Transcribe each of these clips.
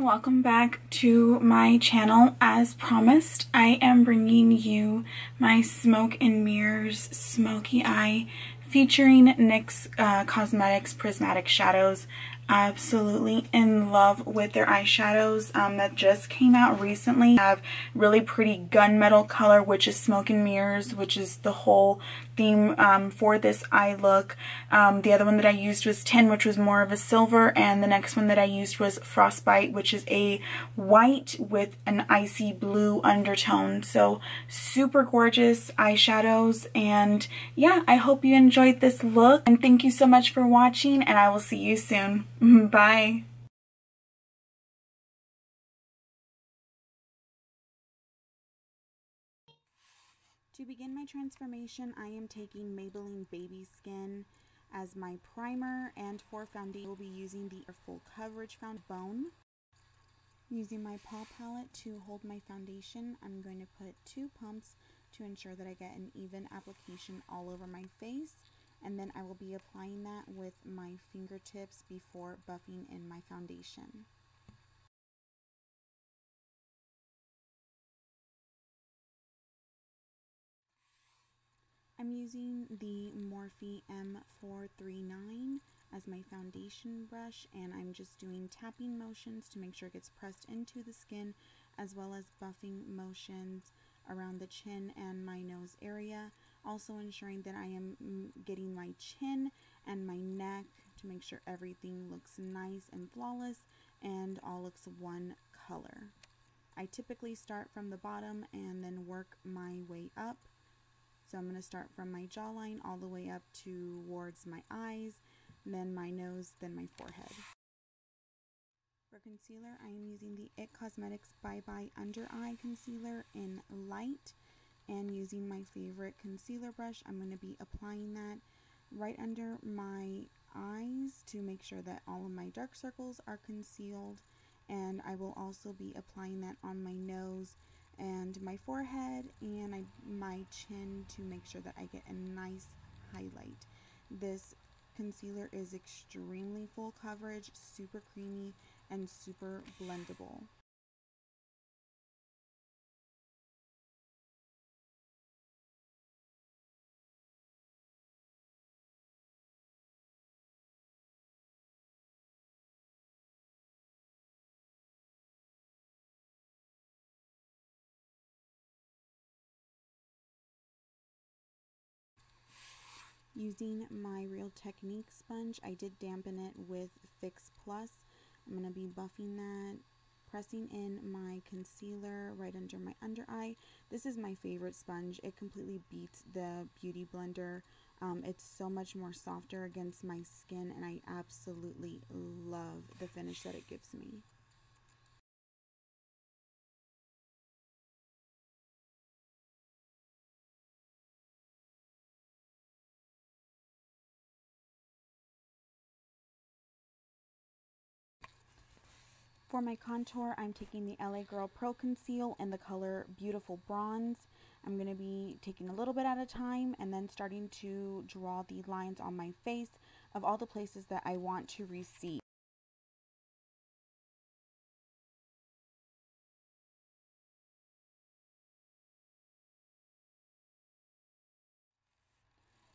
welcome back to my channel. As promised, I am bringing you my Smoke and Mirrors Smoky Eye featuring NYX Cosmetics Prismatic Shadows. Absolutely in love with their eyeshadows that just came out recently. I have really pretty gunmetal color, which is Smoke and Mirrors, which is the whole theme for this eye look. The other one that I used was Tin, which was more of a silver, and the next one that I used was Frostbite, which is a white with an icy blue undertone. So super gorgeous eyeshadows, and yeah, I hope you enjoyed this look, and thank you so much for watching, and I will see you soon. Bye. To begin my transformation, I am taking Maybelline Baby Skin as my primer, and for foundation, I will be using the Full Coverage Bone. Using my paw palette to hold my foundation, I'm going to put 2 pumps to ensure that I get an even application all over my face. And then I will be applying that with my fingertips before buffing in my foundation. I'm using the Morphe M439 as my foundation brush, and I'm just doing tapping motions to make sure it gets pressed into the skin, as well as buffing motions around the chin and my nose area. Also ensuring that I am getting my chin and my neck to make sure everything looks nice and flawless and all looks one color. I typically start from the bottom and then work my way up. So I'm going to start from my jawline all the way up towards my eyes, then my nose, then my forehead. For concealer, I am using the IT Cosmetics Bye Bye Under Eye Concealer in Light. And using my favorite concealer brush, I'm going to be applying that right under my eyes to make sure that all of my dark circles are concealed. And I will also be applying that on my nose and my forehead and my chin to make sure that I get a nice highlight. This concealer is extremely full coverage, super creamy, and super blendable. Using my Real Technique sponge, I did dampen it with Fix Plus. I'm going to be buffing that, pressing in my concealer right under my under eye. This is my favorite sponge. It completely beats the Beauty Blender. It's so much more softer against my skin, and I absolutely love the finish that it gives me. For my contour, I'm taking the LA Girl Pro Conceal in the color Beautiful Bronze. I'm going to be taking a little bit at a time and then starting to draw the lines on my face of all the places that I want to recede.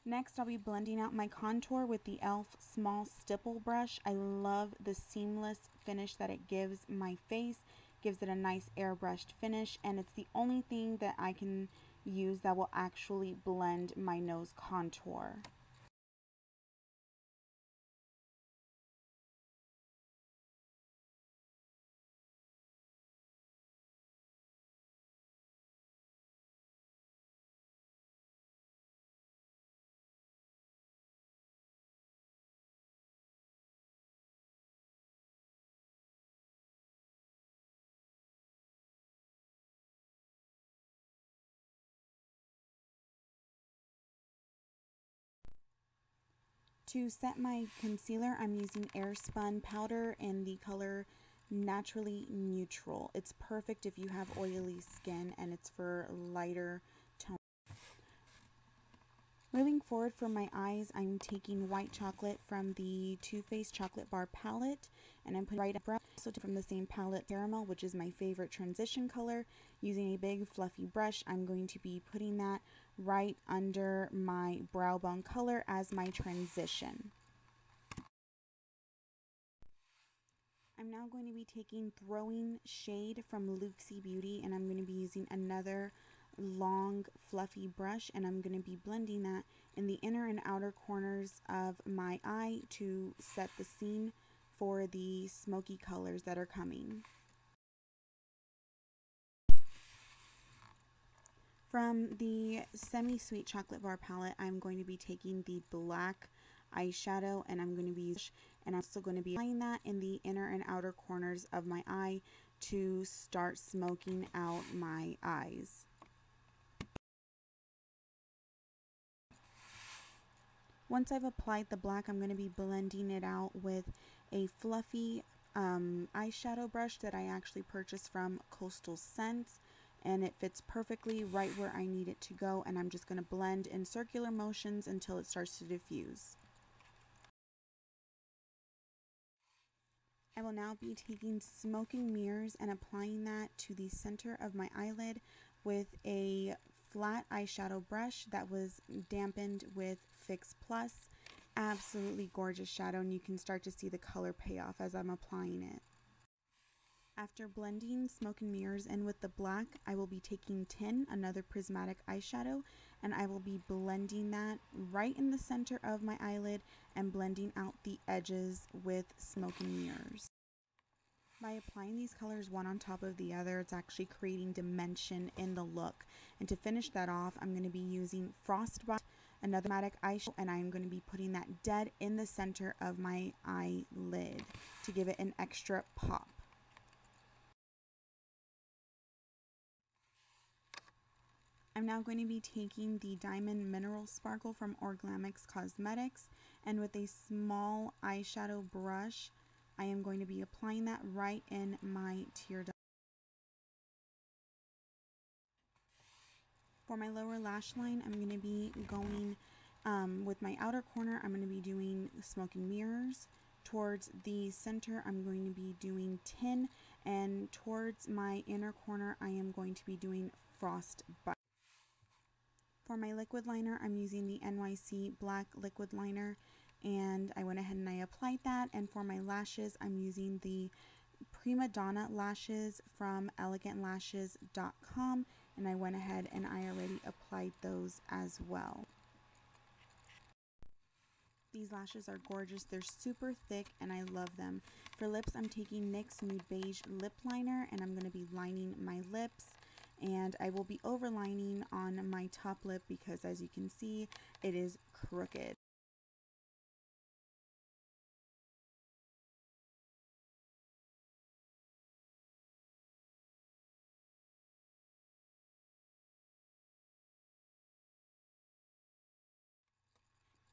Next, I'll be blending out my contour with the e.l.f. Small Stipple Brush. I love the seamless finish that it gives my face. Gives it a nice airbrushed finish, and it's the only thing that I can use that will actually blend my nose contour. To set my concealer, I'm using Airspun powder in the color Naturally Neutral. It's perfect if you have oily skin, and it's for lighter tone. Moving forward for my eyes, I'm taking white chocolate from the Too Faced Chocolate Bar palette, and I'm putting right up also from the same palette, Caramel, which is my favorite transition color. Using a big fluffy brush, I'm going to be putting that right under my brow bone color as my transition. I'm now going to be taking Throwing Shade from Luxie Beauty, and I'm going to be using another long fluffy brush, and I'm going to be blending that in the inner and outer corners of my eye to set the scene for the smoky colors that are coming. From the Semi-Sweet Chocolate Bar palette, I'm going to be taking the black eyeshadow, and I'm going to be also going to be applying that in the inner and outer corners of my eye to start smoking out my eyes. Once I've applied the black, I'm going to be blending it out with a fluffy eyeshadow brush that I actually purchased from Coastal Scents, and it fits perfectly right where I need it to go, and I'm just going to blend in circular motions until it starts to diffuse. I will now be taking Smoking Mirrors and applying that to the center of my eyelid with a flat eyeshadow brush that was dampened with Fix Plus. Absolutely gorgeous shadow, and you can start to see the color payoff as I'm applying it. After blending Smoke and Mirrors in with the black, I will be taking Tin, another prismatic eyeshadow, and I will be blending that right in the center of my eyelid and blending out the edges with Smoke and Mirrors. By applying these colors one on top of the other, it's actually creating dimension in the look. And to finish that off, I'm going to be using Frostbite, another dramatic eyeshadow, and I'm going to be putting that dead in the center of my eyelid to give it an extra pop. I'm now going to be taking the Diamond Mineral Sparkle from Orglamix Cosmetics, and with a small eyeshadow brush, I am going to be applying that right in my tear duct. For my lower lash line, I'm going to be going with my outer corner, I'm going to be doing Smoke and Mirrors. Towards the center, I'm going to be doing Tin, and towards my inner corner, I am going to be doing Frostbite. For my liquid liner, I'm using the NYC Black Liquid Liner, and I went ahead and I applied that. And for my lashes, I'm using the Prima Donna lashes from elegantlashes.com, and I went ahead and I already applied those as well. These lashes are gorgeous. They're super thick and I love them. For lips, I'm taking NYX Nude Beige Lip Liner, and I'm going to be lining my lips. And I will be overlining on my top lip because, as you can see, it is crooked.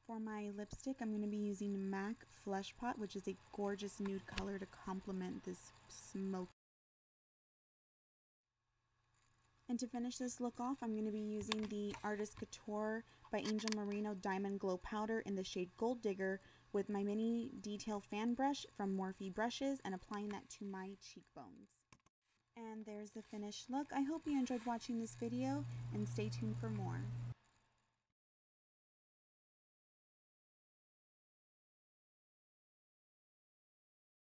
For my lipstick, I'm going to be using MAC Flesh Pot, which is a gorgeous nude color to complement this smoke. And to finish this look off, I'm going to be using the Artist Couture by Angel Merino Diamond Glow Powder in the shade Gold Digger with my mini detail fan brush from Morphe Brushes and applying that to my cheekbones. And there's the finished look. I hope you enjoyed watching this video, and stay tuned for more.